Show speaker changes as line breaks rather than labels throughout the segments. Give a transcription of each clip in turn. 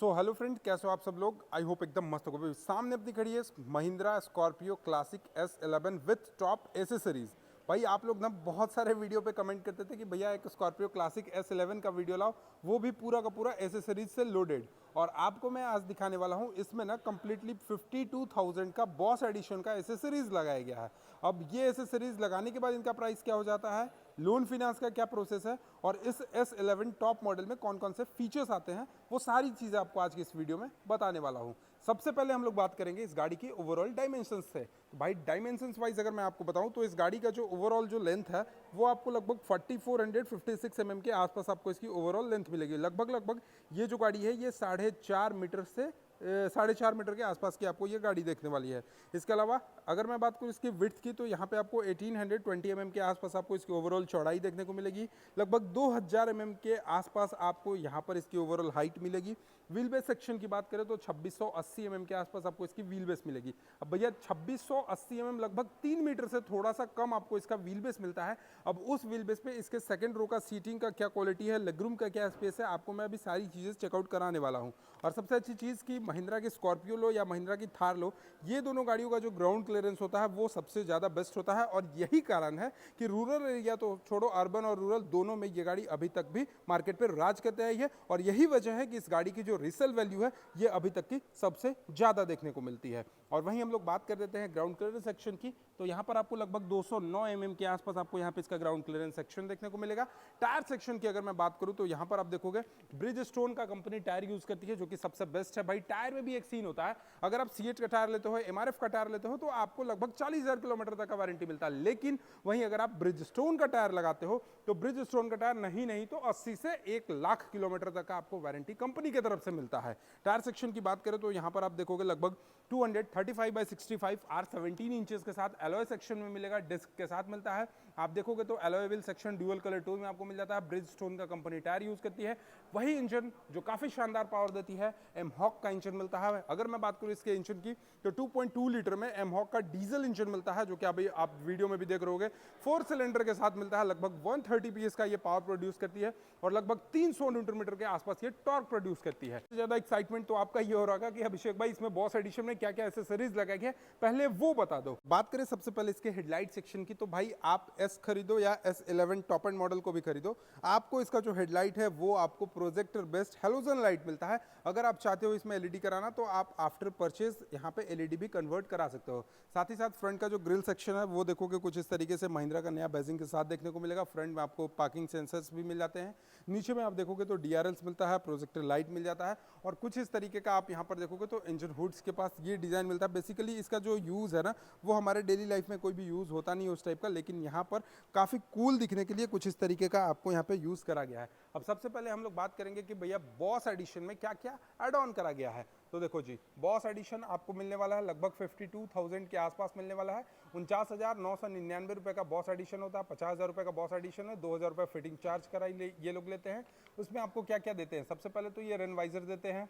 So hello friend, कैसे हो आप सब लोग। आई होप एकदम मस्त होगा। सामने अपनी खड़ी है Mahindra Scorpio classic S11 with top accessories. भाई आप लोग ना बहुत सारे वीडियो पे कमेंट करते थे कि भैया एक स्कॉर्पियो क्लासिक S11 का वीडियो लाओ, वो भी पूरा का पूरा एसेसरीज से लोडेड। और आपको मैं आज दिखाने वाला हूँ इसमें ना कम्प्लीटली 52,000 का बॉस एडिशन का एसेसरीज लगाया गया है। अब ये एसेसरीज लगाने के बाद इनका प्राइस क्या हो जाता है, लोन फिनेंस का क्या प्रोसेस है, और इस S11 टॉप मॉडल में कौन कौन से फीचर्स आते हैं, वो सारी चीज़ें आपको आज की इस वीडियो में बताने वाला हूँ। सबसे पहले हम लोग बात करेंगे इस गाड़ी की ओवरऑल डायमेंशंस से। तो भाई डायमेंशंस वाइज अगर मैं आपको बताऊं तो इस गाड़ी का जो ओवरऑल जो लेंथ है वो आपको लगभग 4456 mm के आसपास आपको इसकी ओवरऑल लेंथ मिलेगी। लगभग ये जो गाड़ी है ये 4.5 मीटर से 4.5 मीटर के आसपास की आपको ये गाड़ी देखने वाली है। इसके अलावा अगर मैं बात करूँ इसकी विड्थ की तो यहाँ पे आपको 1820 mm के आसपास आपको इसकी ओवरऑल चौड़ाई देखने को मिलेगी। लगभग 2000 mm के आसपास आपको यहाँ पर इसकी ओवरऑल हाइट मिलेगी। व्हील बेस सेक्शन की बात करें तो 2680 mm के आसपास आपको इसकी व्हील बेस मिलेगी। अब भैया 2680 mm लगभग 3 मीटर से थोड़ा सा कम आपको इसका व्हील बेस मिलता है। अब उस व्हील बेस पे इसके सेकंड रो का सीटिंग का क्या क्वालिटी है, लेगरूम का क्या स्पेस है, आपको मैं अभी सारी चीज़ें चेकआउट कराने वाला हूँ। और सबसे अच्छी चीज़ कि महिंद्रा की स्कॉर्पियो लो या महिंद्रा की थार लो, ये दोनों गाड़ियों का जो ग्राउंड क्लियरेंस होता है वो सबसे ज़्यादा बेस्ट होता है। और यही कारण है कि रूरल एरिया तो छोड़ो, अर्बन और रूरल दोनों में ये गाड़ी अभी तक भी मार्केट पर राज करते आई है। और यही वजह है कि इस गाड़ी की जो रीसेल वैल्यू है ये अभी तक की सबसे ज़्यादा देखने को मिलती है। और वहीं हम लोग बात कर देते हैं ग्राउंड क्लियरेंस सेक्शन की, तो यहाँ पर आपको लगभग 209 mm के आसपास आपको यहाँ पे इसका ग्राउंड क्लियरेंस सेक्शन देखने को मिलेगा। टायर सेक्शन की अगर मैं बात करूँ तो यहाँ पर आप देखोगे ब्रिज स्टोन का कंपनी टायर यूज करती है, जो कि सबसे बेस्ट है। भाई टायर में भी एक सीन होता है, अगर आप CH का टायर लेते हो, MRF का टायर लेते हो तो आपको लगभग 40,000 किलोमीटर तक का वारंटी मिलता है। लेकिन वहीं अगर आप ब्रिज स्टोन का टायर लगाते हो तो ब्रिज स्टोन का टायर नहीं तो 80 से 1 लाख किलोमीटर तक का आपको वारंटी कंपनी की तरफ से मिलता है। टायर सेक्शन की बात करें तो यहाँ पर आप देखोगे लगभग 235/65 R17 इंचेस के साथ एलॉय सेक्शन में मिलेगा, डिस्क के साथ मिलता है। आप देखोगे तो alloy wheel section dual colour tone में आपको मिल जाता है। ब्रिज स्टोन का कंपनी टायर यूज करती है। वही इंजन जो काफी शानदार पावर देती है, एमहॉक का इंजन मिलता है। अगर मैं बात करूं इसके इंजन की तो 2.2 लीटर में एमहॉक का डीजल इंजन मिलता है, जो कि अभी आप वीडियो में भी देख रहे होगे 4 सिलेंडर के साथ मिलता है। लगभग 130 PS का ये पावर प्रोड्यूस करती है और लगभग 300 न्यूटन मीटर के आसपास ये टॉर्क प्रोड्यूस करती है। ज्यादा एक्साइटमेंट तो आपका ये हो रहा है कि अभिषेक भाई इसमें बॉस एडिशन में क्या क्या एसेसरीज लगाया गया, पहले वो बता दो। बात करें सबसे पहले इसके हेडलाइट सेक्शन की, तो भाई आप S खरीदो या S11 टॉप एंड मॉडल को भी खरीदो, आपको इसका जो हेडलाइट है वो आपको प्रोजेक्टर बेस्ड हेलोजन लाइट मिलता है। अगर आप चाहते हो इसमें LED कराना तो आप आफ्टर परचेज यहाँ पे LED भी कन्वर्ट करा सकते हो। साथ ही साथ फ्रंट का जो ग्रिल सेक्शन है वो देखोगे कुछ इस तरीके से महिंद्रा का नया बैजिंग के साथ देखने को मिलेगा। फ्रंट में आपको पार्किंग सेंसर्स भी मिल जाते हैं। नीचे में आप देखोगे तो DRLs मिलता है, प्रोजेक्टर लाइट मिल जाता है। और कुछ इस तरीके का आप यहाँ पर देखोगे तो इंजन हुड्स के पास ये डिज़ाइन मिलता है। बेसिकली इसका जो यूज़ है ना वो हमारे डेली लाइफ में कोई भी यूज़ होता नहीं है उस टाइप का, लेकिन यहाँ पर काफ़ी कूल दिखने के लिए कुछ इस तरीके का आपको यहाँ पे यूज़ करा गया है। अब सबसे पहले हम लोग बात करेंगे कि भैया बॉस एडिशन में क्या क्या एड ऑन करा गया है। तो देखो जी, बॉस एडिशन आपको मिलने वाला है लगभग 52,000 के आसपास मिलने वाला है। 49,999 रुपये का बॉस एडिशन होता है। 50,000 रुपये का बॉस एडिशन है। 2,000 रुपये फिटिंग चार्ज कराई ये लोग लेते हैं। उसमें आपको क्या क्या देते हैं, सबसे पहले तो ये रेन वाइजर देते हैं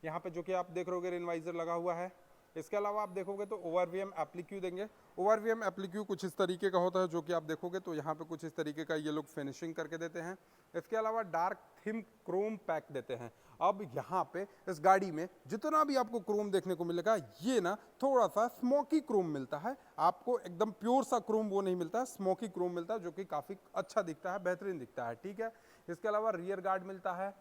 यहाँ पे, जो कि आप देख रहे हो रेन वाइजर लगा हुआ है। इसके अलावा आप देखोगे तो ORVM एप्लीक्यू देंगे। ORVM एप्लीक्यू कुछ इस तरीके का होता है, जो कि आप देखोगे तो यहाँ पे कुछ इस तरीके का ये लोग फिनिशिंग करके देते हैं। इसके अलावा डार्क थीम क्रोम पैक देते हैं। अब यहाँ पे इस गाड़ी में जितना भी आपको क्रोम देखने को मिलेगा ये ना थोड़ा सा स्मोकी क्रोम मिलता है, आपको एकदम प्योर सा क्रोम वो नहीं मिलता है, स्मोकी क्रोम मिलता है, जो कि काफ़ी अच्छा दिखता है, बेहतरीन दिखता है। ठीक है, इसके अलावा रियर गार्ड मिलता है,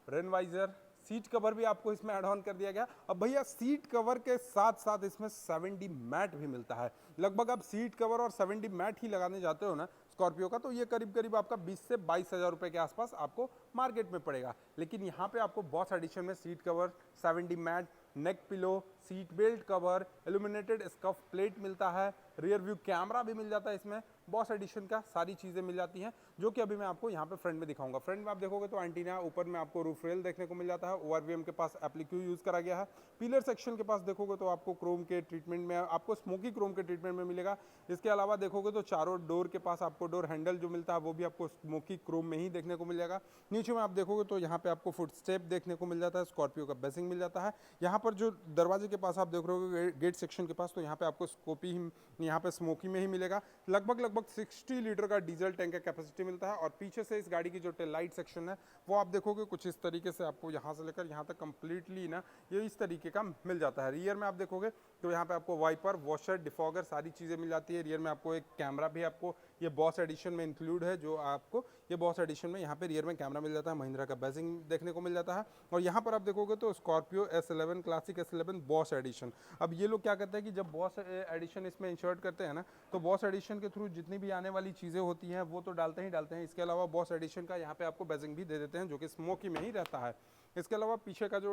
रेन वाइजर, सीट कवर भी आपको इसमें ऐड ऑन कर दिया गया। अब भैया सीट कवर के साथ साथ इसमें 7D मैट भी मिलता है। लगभग आप सीट कवर और 7D मैट ही लगाने जाते हो ना स्कॉर्पियो का, तो ये करीब करीब आपका 20 से 22,000 रुपये के आसपास आपको मार्केट में पड़ेगा। लेकिन यहाँ पे आपको बॉस एडिशन में seat cover, 7D mat, neck pillow, seat belt cover, illuminated scuff plate मिलता है, रियर व्यू कैमरा भी मिल जाता है इसमें। बॉस एडिशन का सारी चीज़ें मिल जाती हैं, जो कि अभी मैं आपको यहाँ पे फ्रंट में दिखाऊंगा। फ्रंट में आप देखोगे तो एंटीना, ऊपर में आपको रूफ रेल देखने को मिल जाता है। ORVM के पास एप्लीक्यू यूज़ करा गया है। पिलर सेक्शन के पास देखोगे तो आपको क्रोम के ट्रीटमेंट में, आपको स्मोकी क्रोम के ट्रीटमेंट में मिलेगा। इसके अलावा देखोगे तो चारों डोर के पास आपको डोर हैंडल जो मिलता है वो भी आपको स्मोकी क्रोम में ही देखने को मिल जाएगा। नीचे में आप देखोगे तो यहाँ पे आपको फुट स्टेप देखने को मिल जाता है, स्कॉर्पियो का बेसिंग मिल जाता है। यहाँ पर जो दरवाजे के पास आप देख रहे हो गेट सेक्शन के पास, तो यहाँ पे आपको स्कोपी यहाँ पे स्मोकी में ही मिलेगा। लगभग 60 लीटर का डीजल टैंक का कैपेसिटी मिलता है। और पीछे से इस गाड़ी की जो टेल लाइट सेक्शन है वो आप देखोगे कुछ इस तरीके से आपको यहाँ से लेकर यहाँ तक कंप्लीटली ना ये इस तरीके का मिल जाता है। रियर में आप देखोगे तो यहाँ पे आपको वाइपर, वॉशर, डिफॉगर सारी चीज़ें मिल जाती है। रियर में आपको एक कैमरा भी आपको ये बॉस एडिशन में इंक्लूड है, जो आपको ये बॉस एडिशन में यहाँ पे रियर में कैमरा मिल जाता है। महिंद्रा का बैजिंग देखने को मिल जाता है। और यहाँ पर आप देखोगे तो Scorpio S11 classic S11 boss addition. अब ये लोग क्या करते हैं कि जब बॉस एडिशन इसमें इंसर्ट करते हैं ना, तो बॉस एडिशन के थ्रू जितनी भी आने वाली चीज़ें होती हैं वो तो डालते ही डालते हैं। इसके अलावा बॉस एडिशन का यहाँ पे आपको बैजिंग भी दे देते हैं, जो कि स्मोकी में ही रहता है। इसके अलावा पीछे का जो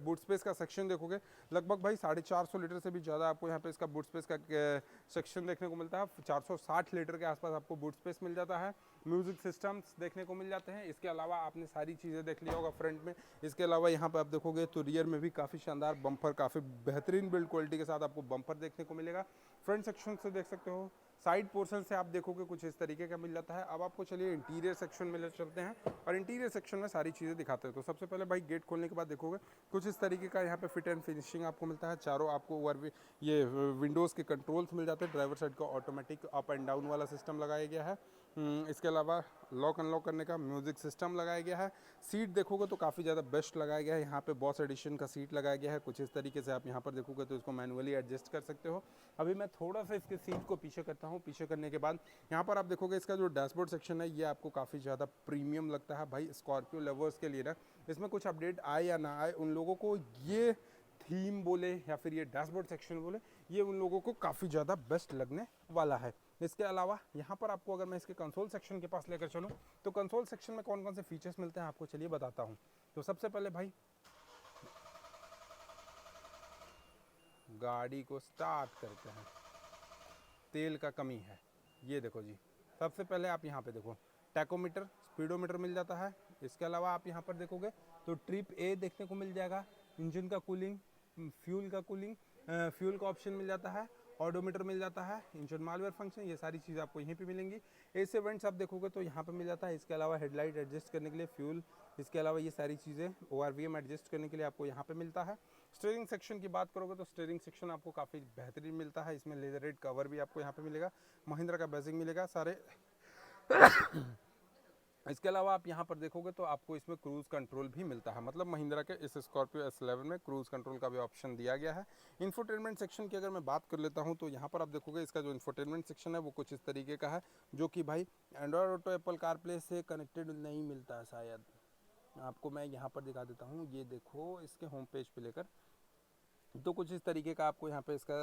बूट स्पेस का सेक्शन देखोगे, लगभग भाई 450 लीटर से भी ज़्यादा आपको यहाँ पे इसका बूट स्पेस का सेक्शन देखने को मिलता है। 460 लीटर के आसपास आपको बूट स्पेस मिल जाता है। म्यूजिक सिस्टम्स देखने को मिल जाते हैं। इसके अलावा आपने सारी चीज़ें देख लिया होगा फ्रंट में। इसके अलावा यहाँ पे आप देखोगे तो रियर में भी काफ़ी शानदार बम्पर, काफ़ी बेहतरीन बिल्ड क्वालिटी के साथ आपको बम्पर देखने को मिलेगा। फ्रंट सेक्शन से देख सकते हो, साइड पोर्शन से आप देखोगे कुछ इस तरीके का मिल जाता है। अब आपको चलिए इंटीरियर सेक्शन में ले चलते हैं और इंटीरियर सेक्शन में सारी चीज़ें दिखाते हैं। तो सबसे पहले भाई गेट खोलने के बाद देखोगे कुछ इस तरीके का यहाँ पे फिट एंड फिनिशिंग आपको मिलता है। चारों आपको ये विंडोज़ के कंट्रोल्स मिल जाते हैं। ड्राइवर साइड का ऑटोमेटिक अप एंड डाउन वाला सिस्टम लगाया गया है। इसके अलावा लॉक अनलॉक करने का म्यूजिक सिस्टम लगाया गया है। सीट देखोगे तो काफ़ी ज़्यादा बेस्ट लगाया गया है। यहाँ पे बॉस एडिशन का सीट लगाया गया है। कुछ इस तरीके से आप यहाँ पर देखोगे तो इसको मैनुअली एडजस्ट कर सकते हो। अभी मैं थोड़ा सा इसके सीट को पीछे करता हूँ। पीछे करने के बाद यहाँ पर आप देखोगे इसका जो डैशबोर्ड सेक्शन है ये आपको काफ़ी ज़्यादा प्रीमियम लगता है। भाई स्कॉर्पियो लवर्स के लिए ना इसमें कुछ अपडेट आए या ना आए, उन लोगों को ये थीम बोले या फिर ये डैशबोर्ड सेक्शन बोले, ये उन लोगों को काफ़ी ज़्यादा बेस्ट लगने वाला है। इसके अलावा यहाँ पर आपको अगर मैं इसके कंसोल सेक्शन के पास लेकर चलूँ तो कंसोल सेक्शन में कौन कौन से फीचर्स मिलते हैं आपको चलिए बताता हूँ। तो सबसे पहले भाई गाड़ी को स्टार्ट करते हैं, तेल का कमी है, ये देखो जी। सबसे पहले आप यहाँ पे देखो टैकोमीटर, स्पीडोमीटर मिल जाता है। इसके अलावा आप यहाँ पर देखोगे तो ट्रिप ए देखने को मिल जाएगा। इंजन का कूलिंग, फ्यूल का कूलिंग, फ्यूल का ऑप्शन मिल जाता है। ऑडोमीटर मिल जाता है, इंजन मालवेयर फंक्शन, ये सारी चीज़ें आपको यहीं पे मिलेंगी। एसी वेंट्स आप देखोगे तो यहाँ पे मिल जाता है। इसके अलावा हेडलाइट एडजस्ट करने के लिए फ्यूल, इसके अलावा ये सारी चीज़ें ORVM एडजस्ट करने के लिए आपको यहाँ पे मिलता है। स्टीयरिंग सेक्शन की बात करोगे तो स्टीयरिंग सेक्शन आपको काफ़ी बेहतरीन मिलता है। इसमें लेजर रेड कवर भी आपको यहाँ पे मिलेगा। महिंद्रा का बैजिंग मिलेगा सारे। इसके अलावा आप यहाँ पर देखोगे तो आपको इसमें क्रूज़ कंट्रोल भी मिलता है। मतलब महिंद्रा के इस स्कॉर्पियो S11 में क्रूज़ कंट्रोल का भी ऑप्शन दिया गया है। इंफोटेनमेंट सेक्शन की अगर मैं बात कर लेता हूँ तो यहाँ पर आप देखोगे इसका जो इंफोटेनमेंट सेक्शन है वो कुछ इस तरीके का है, जो कि भाई एंड्रॉयड ऑटो, एप्पल कारप्ले से कनेक्टेड नहीं मिलता है शायद। आपको मैं यहाँ पर दिखा देता हूँ, ये देखो इसके होम पेज पे लेकर तो कुछ इस तरीके का आपको यहाँ पे इसका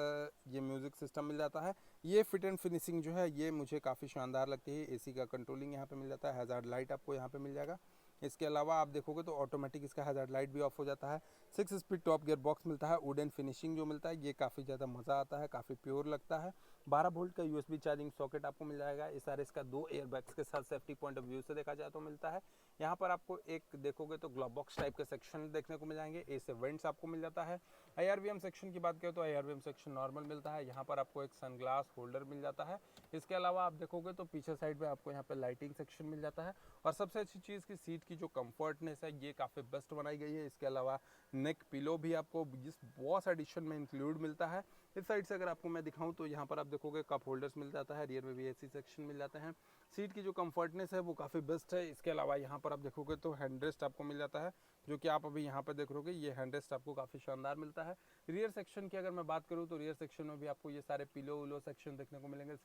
ये म्यूज़िक सिस्टम मिल जाता है। ये फिट एंड फिनिशिंग जो है ये मुझे काफ़ी शानदार लगती है। एसी का कंट्रोलिंग यहाँ पे मिल जाता है। हैज़ार्ड लाइट आपको यहाँ पे मिल जाएगा। इसके अलावा आप देखोगे तो ऑटोमेटिक इसका हैज़ार्ड लाइट भी ऑफ हो जाता है। 6 स्पीड टॉप गियर बॉक्स मिलता है। वुडन फिनिशिंग जो मिलता है ये काफ़ी ज़्यादा मज़ा आता है, काफ़ी प्योर लगता है। 12 वोल्ट का USB चार्जिंग सॉकेट आपको मिल जाएगा। SRS का 2 एयरबैग्स के साथ सेफ्टी पॉइंट ऑफ व्यू से देखा जाए तो मिलता है। यहाँ पर आपको एक देखोगे तो ग्लोव बॉक्स टाइप के सेक्शन देखने को मिल जाएंगे। एसी वेंट्स आपको मिल जाता है। IRVM सेक्शन की बात करें तो IRVM सेक्शन नॉर्मल मिलता है। यहाँ पर आपको एक सनग्लास होल्डर मिल जाता है। इसके अलावा आप देखोगे तो पीछे साइड में आपको यहाँ पे लाइटिंग सेक्शन मिल जाता है। और सबसे अच्छी चीज़ की सीट की जो कंफर्टनेस है ये काफ़ी बेस्ट बनाई गई है। इसके अलावा नेक पिलो भी आपको जिस बॉस एडिशन में इंक्लूड मिलता है। इस साइड से अगर आपको मैं दिखाऊं तो यहाँ पर आप देखोगे कप होल्डर्स मिल जाता है। रियर में भी AC सेक्शन मिल जाते हैं। सीट की जो कंफर्टनेस है वो काफ़ी बेस्ट है। इसके अलावा यहाँ पर आप देखोगे तो हैंडरेस्ट आपको मिल जाता है, जो कि आप अभी यहाँ पर देख रहोगे। ये हैंडरेस्ट आपको काफ़ी शानदार मिलता है। रियर सेक्शन की अगर मैं बात करूँ तो रियर सेक्शन में भी आपको ये सारे पिलो विलो सेक्शन देखने को मिलेंगे।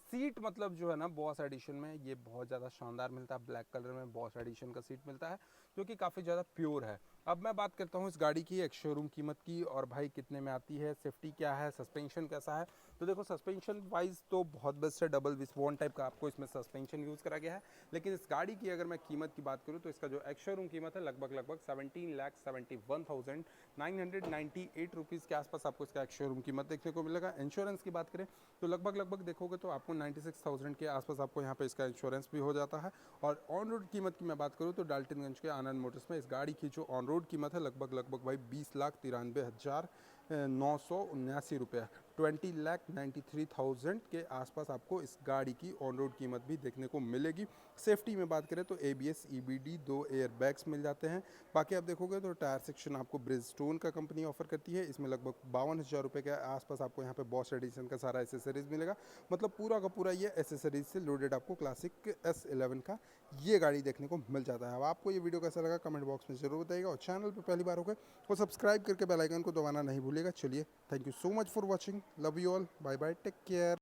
सीट मतलब जो है ना बॉस एडिशन में ये बहुत ज़्यादा शानदार मिलता है। ब्लैक कलर में बॉस एडिशन का सीट मिलता है, जो कि काफ़ी ज़्यादा प्योर है। अब मैं बात करता हूँ इस गाड़ी की एक शोरूम कीमत की, और भाई कितने में आती है, सेफ्टी क्या है, सस्पेंशन कैसा है। तो देखो सस्पेंशन वाइज तो बहुत बेस्ट है। डबल विस्पॉन टाइप का आपको इसमें सस्पेंशन यूज़ करा गया है। लेकिन इस गाड़ी की अगर मैं कीमत की बात करूँ तो इसका जो एक्स शोरूम कीमत है लगभग 17,71,998 रुपीज़ के आसपास आपको इसका एक्स शोरूम कीमत देखने को मिलेगा। इंश्योरेंस की बात करें तो लगभग देखोगे तो आपको 96,000 के आसपास आपको यहाँ पे इसका इंश्योरेंस भी हो जाता है। और ऑन रोड कीमत की मैं बात करूँ तो डाल्टनगंज के आनंद मोटर्स में इस गाड़ी की जो ऑन रोड कीमत है लगभग भाई 20,93,979 रुपये। 20,93,000 के आसपास आपको इस गाड़ी की ऑन रोड कीमत भी देखने को मिलेगी। सेफ्टी में बात करें तो ABS EBD 2 एयर बैग्स मिल जाते हैं। बाकी आप देखोगे तो टायर सेक्शन आपको ब्रिजस्टोन का कंपनी ऑफर करती है। इसमें लगभग 52,000 रुपये के आसपास आपको यहाँ पे बॉस एडिशन का सारा एसेसरीज मिलेगा। मतलब पूरा का पूरा ये एसेसरीज से लोडेड आपको क्लासिक S11 का ये गाड़ी देखने को मिल जाता है। अब आपको ये वीडियो कैसा लगा कमेंट बॉक्स में जरूर बताइएगा, और चैनल पर पहली बार हो गए तो सब्सक्राइब करके बेल आइकन को दबाना नहीं भूलिएगा। चलिए, thank you so much for watching, love you all, bye bye, take care.